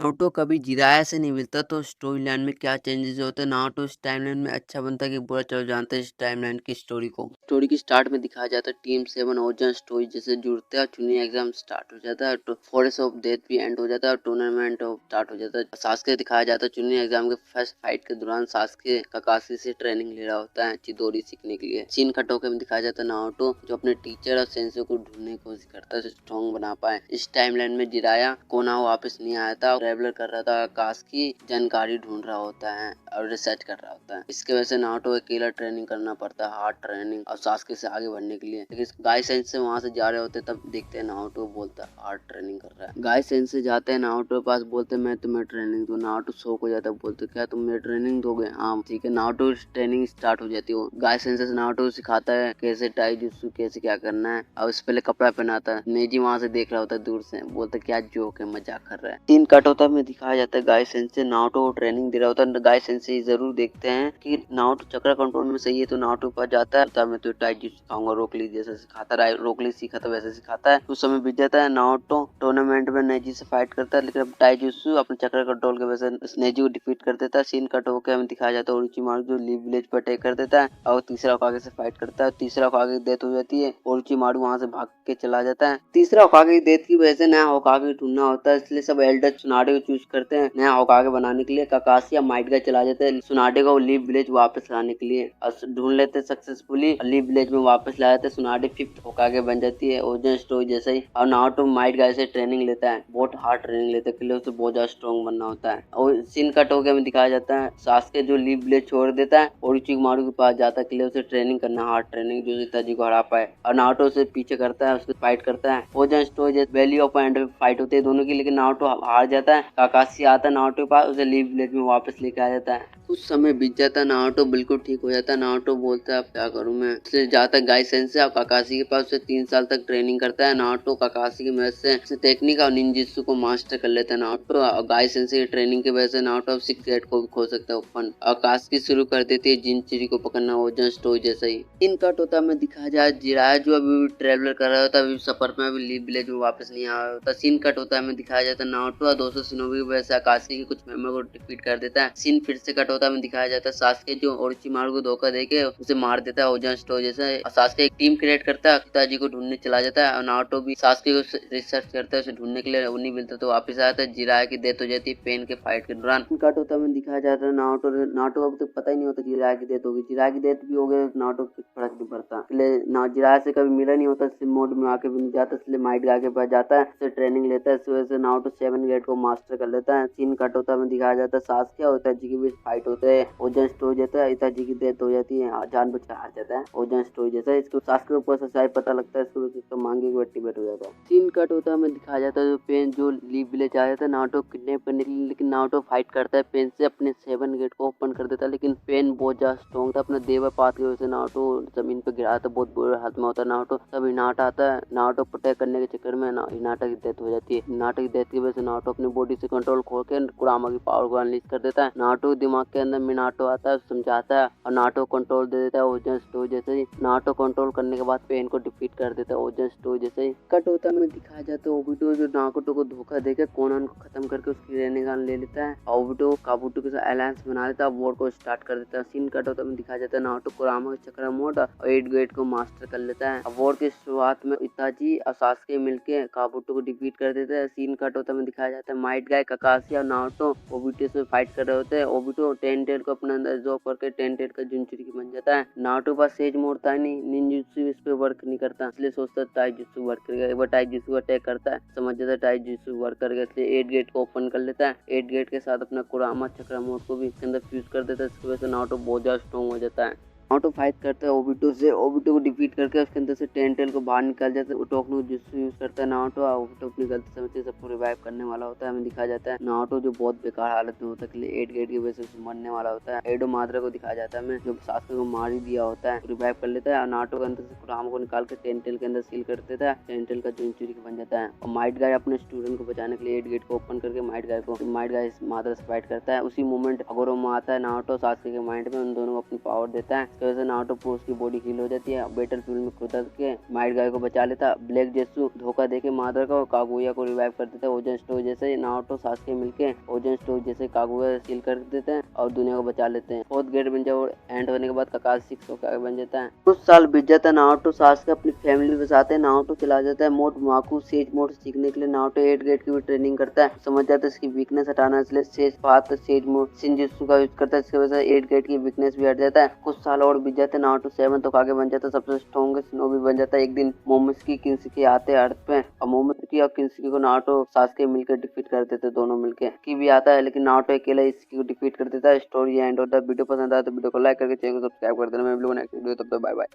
Naruto कभी Jiraiya से नहीं मिलता तो स्टोरी लाइन में क्या चेंजेस होते हैं। नारुतो इस टाइमलाइन में अच्छा बनता है कि बुरा। चलो जानते हैं इस टाइमलाइन की स्टोरी को। स्टोरी की स्टार्ट में दिखाया जाता है टीम 7 ओजन स्टोरी जैसे जुड़ते हैं, चुनी एग्जाम स्टार्ट हो जाता है, तो फॉरेस्ट ऑफ डेथ भी एंड हो जाता है और टूर्नामेंट स्टार्ट हो जाता है। सास्के दिखाया जाता है चुनी एग्जाम के फर्स्ट फाइट के दौरान सास्के काकाशी से ट्रेनिंग ले रहा होता है चिदोरी सीखने के लिए। सीन कटोके में दिखाया जाता है नारुतो जो अपने टीचर और सेंसे को ढूंढने की कोशिश करता है स्ट्रॉन्ग बना पाए। इस टाइमलाइन में जिराया कोना वापस नहीं आया था, ट्रैवलर कर रहा था, आकाश की जानकारी ढूंढ रहा होता है और रिसर्च कर रहा होता है। इसके वजह से नारुतो अकेला ट्रेनिंग करना पड़ता है, हार्ड ट्रेनिंग और सास्के से आगे बढ़ने के लिए। लेकिन गाय सेंस से वहां से जा रहे होते तब देखते हैं नारुतो बोलता है हार्ड ट्रेनिंग कर रहा है। गाय सेंस से जाते हैं नारुतो के पास, बोलते मैं तुम्हें ट्रेनिंग दूं। नारुतो शौक हो जाता है, बोलते क्या तुम मुझे ट्रेनिंग दोगे? हाँ ठीक है। नारुतो ट्रेनिंग स्टार्ट हो जाती है। गाय सेंस से नारुतो सिखाता है कैसे टाइजुत्सु कैसे क्या करना है और उससे पहले कपड़ा पहनाता है। नेजी वहां से देख रहा होता है दूर से, बोलता क्या जोक है, मजाक कर रहा है। सीन कट होता है में दिखाया जाता है गाय सेंसे नारुतो को ट्रेनिंग दे रहा होता है। गाय सेंसे जरूर देखते हैं कि नारुतो चक्र कंट्रोल में सही है तो नारुतो के पास जाता है, मैं तो टाइजुत्सु सिखाऊंगा, रोक ली जैसे सिखाता है, रोक ली सीखा था वैसे सिखाता है। उस समय बीत जाता है। नारुतो टूर्नामेंट में नेजी से फाइट करता है, लेकिन अब टाइजुत्सु अपने चक्र कंट्रोल की वजह से नेजी को डिफीट कर देता है। सीन कट होकर हमें दिखाया जाता है ओरोचिमारू जो लीव विलेज पर अटैक कर देता है और तीसरा होकागे से फाइट करता है। तीसरा होकागे की डेथ हो जाती है। ओरोचिमारू वहां से भाग के चला जाता है। तीसरा होकागे की डेथ की वजह से नया होकागे ढूंढना होता है, इसलिए सब एल्डर सुनाडे को चूज करते हैं नया होकागे बनाने के लिए। काकाशी या माइट गाय चला जाता है सुनाडे को लीव विलेज वापस लाने के लिए और ढूंढ लेते सक्सेसफुली। लीव विलेज में वापस ला जाते सुनाडे 5th होकागे बन जाती है ओजन स्टोरी जैसे ही। और नारुतो माइट गाय से ट्रेनिंग लेता है, बहुत हार्ड ट्रेनिंग लेता है, उसे बहुत ज्यादा स्ट्रॉन्ग बनना होता है। और सीन कट हो गया में दिखाया जाता है सास्के जो लीव विलेज छोड़ देता है ओरोचिमारू के पास जाता है, उसे ट्रेनिंग करना हार्ड ट्रेनिंग जो इताजी को हरा पाए। और नारुतो से पीछे करता है, उससे फाइट करता है। ओजन स्टोरी जैसे वैली ऑफ एंड फाइट होती है दोनों की, लेकिन नारुतो हार जाता है। काकाशी आता है नारुतो के पास, उसे लीव विलेज में वापस लेके आ जाता है। कुछ समय बीत जाता है, नारुतो बिल्कुल ठीक हो जाता है। नारुतो बोलता है अब क्या करूं मैं, इसलिए जाता है गाय सेंसे और काकाशी के पास, उसे 3 साल तक ट्रेनिंग करता है। नारुतो काकाशी की मदद से टेक्निक और निंजुत्सु को मास्टर कर लेता है नारुतो। और गाय सेंसे की ट्रेनिंग की वजह से नारुतो अब 6 गेट को भी खो सकता है ओपन। और कास्की शुरू कर देती है जिनचिरी को पकड़ना ओजन स्टोरी जैसा ही। इन कट होता है दिखाया जाए जिराया जो अभी ट्रेवलर कर रहा होता है, अभी सफर में अभी लीव विलेज में वापस नहीं आया होता। सीन कट होता है दिखाया जाता है नारुतो और 200 शिनोबी की वजह से आकाशी के कुछ मेंबर को डिफीट कर देता है। सीन फिर से कट होता है दिखाया जाता है सास्के जो ओरोचिमारू को धोखा देके उसे मार देता है ओजन स्टोरी जैसा। और सास्के एक टीम क्रिएट करता है, पिताजी को ढूंढने चला जाता है और नारुतो भी सास्के को रिसर्च करता है, उसे ढूंढने के लिए नहीं मिलता तो वापस आता है। जिराया की डेथ हो जाती है पेन के फाइट के दौरान। कट होता है दिखाया जाता है नारुतो को अब तक पता ही नहीं होता जिराया की डेथ होगी। जिराया की डेथ भी हो गई, नारुतो को फर्क नहीं पड़ता, इसलिए जिराया से कभी मिला नहीं होता, सिम मोड में आके भी नहीं जाता, इसलिए माइट गाय के पास जाता है, उसे ट्रेनिंग लेता है। इस वजह से नारुतो 7 गेट को मास्टर कर लेता है। सीन कट होता है दिखाया जाता है सास्के और इताची के बीच फाइट होते हैं, ओजन स्टोरी जाता है, इताची की डेथ हो जाती है, जानबूझ कर हार जाता है ओजन स्टोरी जैसा। इसको सास्के के ऊपर सच्चाई पता लगता है, इसको उसका मांगे को एक्टिवेट हो जाता है। सीन कट होता है दिखाया जाता है जो पेन जो लीव विलेज आ जाता है नारुतो किडनैप करने के लिए, लेकिन नारुतो फाइट करता है पेन से, अपने 7 गेट को ओपन कर देता है। लेकिन पेन बहुत ज्यादा स्ट्रॉन्ग था, अपने देवर पाथ की वजह से नारुतो जमीन पे गिरा था, बहुत बुरे हाथ में होता है नारुतो। तब हिनाटा आता है, नारुतो प्रोटेक्ट करने के चक्कर में हिनाटा की डेथ हो जाती है। हिनाटा की डेथ की वजह से नारुतो अपनी बॉडी से कंट्रोल खो के कुरामा की पावर को अनलीज कर देता है। नारुतो के दिमाग के अंदर मिनाटो आता है, समझाता है और नारुतो कंट्रोल दे देता है ओजन स्टोरी जैसे ही। नारुतो कंट्रोल करने के बाद पेन को डिफीट कर देता है ओजन स्टोरी जैसे ही। कट होता है दिखाया जाता है ओबिटो जो नारुतो को धोखा देकर कोनान को खत्म करके उसकी रेनेगान ले लेता है और ओबिटो काबुटो के साथ अलायंस बना लेता है, वॉर को स्टार्ट कर देता है। सीन कट होता है दिखाया जाता है नारुतो कुरामा के चक्र मोड और 8 गेट को मास्टर कर लेता है। वॉर की शुरुआत में इताची और सास्के मिलके काबुटो को डिफीट कर देता है। सीन कट होता है दिखाया जाता है माइट गाय काकाशी और नारुतो ओबिटो से फाइट कर रहे होते हैं। ओबिटो टेंटेल को अपने अंदर जॉब करके टेंटेल का जुनचुरी बन जाता है। नारुतो के पास सेज मोड था नहीं, निंजुत्सु इस पे वर्क नहीं करता, इसलिए सोचता है टाइजुत्सु वर्क करेगा। एक बार टाइजुत्सु अटैक करता है, समझ जाता है टाइजुत्सु वर्क करेगा, इसलिए 8 गेट को ओपन कर लेता है। 8 गेट के साथ अपना कुरामा चक्र मोड को भी इसके अंदर फ्यूज कर देता है, इसकी वजह से नारुतो बहुत ज्यादा स्ट्रॉन्ग हो जाता है। नारुतो फाइट करता है ओबिटो से, ओबिटो को डिफीट करके उसके अंदर से टेंटेल को बाहर निकाल जाता है। उटोकनो जुत्सु यूज करता है नारुतो, ओबिटो अपनी गलती समझते सबको रिवाइव करने वाला होता है। हमें दिखाया जाता है नारुतो जो बहुत बेकार हालत में होता है, 8 गेट की वजह से मरने वाला होता है। एडो माद्रा को दिखाया जाता है जो सास्के को मार ही दिया होता है, रिवाइव कर लेता है और नारुतो के अंदर से कुरामा को निकाल के टेंटेल के अंदर सील कर देता है। टेंटेल का जुनचुरी बन जाता है और माइट गाय अपने स्टूडेंट को बचाने के लिए 8 गेट को ओपन करके माइट गाय माद्रा से फाइट करता है। उसी मोमेंट अगोरोमा आता है नारुतो सास्के के माइंड में, उन दोनों को अपनी पावर देता है इसकी वजह से नारुतो उसकी बॉडी हील हो जाती है। बैटलफील्ड में खुद के माइट गाय को बचा लेता। ब्लैक जेत्सु धोखा देके मादर को कागुया को रिवाइव कर देता है। ओजन स्टोन जैसे नारुतो सास्के मिलके ओजन स्टोन जैसे कागुया सील कर देते हैं और दुनिया को बचा लेते हैं। फोर्थ गेट बन जाए एंड होने के बाद काकाशी 6 होकर बन जाता है। कुछ साल बीत जाता है। नारुतो सास्के अपनी फैमिली बसाते हैं। नारुतो चला जाता है मोड माकू सेज मोड सीखने के लिए। नारुतो 8 गेट की भी ट्रेनिंग करता है। समझ जाता है इसकी वीकनेस हटाना, इसलिए सेज पाथ सेज मोड शिनजुत्सु का यूज करता है। इसकी वजह से 8 गेट की वीकनेस भी हट जाता है। कुछ साल और बीत जाते हैं। नारुतो 7 होकागे बन जाता है, सबसे स्ट्रॉन्गेस्ट शिनोबी बन जाता है। एक दिन मोमोसुकी किन्सुकी आते हैं अर्थ पे और मोमोसुकी और किन्सुकी को नारुतो सास्के मिलकर डिफीट कर देते दोनों मिलकर। की भी आता है लेकिन नारुतो अकेला इसकी को डिफीट कर देता है। स्टोरी एंड होता है। वीडियो पसंद आया तो वीडियो को लाइक करके चैनल को सब्सक्राइब कर देना। मैं भी लोगों ने वीडियो तब तक बाय बाय।